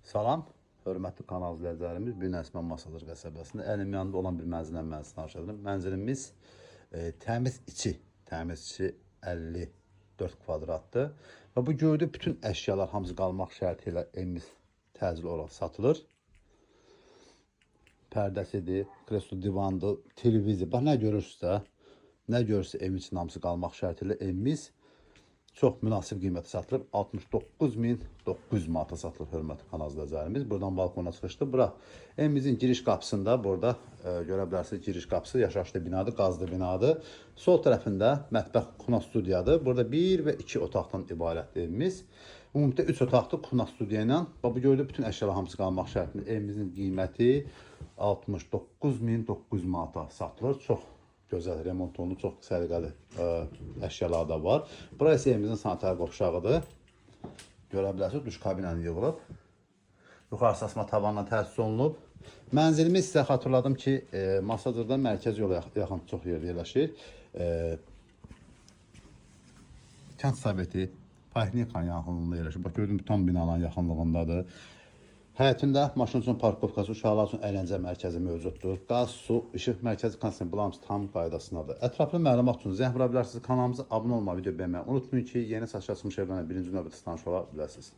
Salam, hörmətli kanal izləyicilərimiz. Bu gün Əsmən Masadır qəsəbəsində əlim yanında olan bir mənzilin mənzilini aşağıdır. Mənzilimiz təmiz içi 54 kvadratdır. Və bu gördüyü bütün əşyalar hamısı qalmaq şərti ilə evimiz təcili olaraq satılır. Pərdəsidir, kreslo divandır, televiziya. Bax, nə görürsə evin için hamısı qalmaq şərti ilə evimiz çox münasib qiymətə satılır. 69.900 manata satılır hörmətli kanal izləyicilərimiz. Buradan balkona çıxışdır. Bura evimizin giriş qapısında, burada görə bilərsiniz, giriş qapısı yaşayışlı binadır, qazlı binadır. Sol tərəfində mətbəx kuna studiyadır. Burada 1 və 2 otaqdan ibarətdir evimiz. Ümumiyyətlə 3 otaqlı kuna studiya ilə. Bu gördüyü bütün əşyalar hamısı qalmaq şərtində. Evimizin qiyməti 69.900 manata satılır. Çox gözəl remont olunub, çox səliqəli əşyalar da var. Burası evimizin sanitar qovşağıdır. Görə bilərsiniz, duş kabinəni yığılıb. Yuxarısı asma tavanla təsis olunub. Mənzilimiz sizə xatırladım ki, Masazırda mərkəz yola yaxın çox yerdə yerləşir. Kənd Soveti, Poliklinikanın yaxınlığında yerləşir. Bax, gördüyüm tam binaların yaxınlığındadır. Həyətində maşın üçün parkovkası, uşaqlar üçün əyləncə mərkəzi mövcuddur. Qaz, su, işıq mərkəzi kondisioner, bunlar hamısı tam qaydasındadır. Ətraflı məlumat üçün zəng vura bilərsiniz. Kanalımıza abunə olmağı, video bəyənməyi unutmayın ki, yeni satışa çıxmış evlərlə birinci növbədə tanış ola biləsiniz.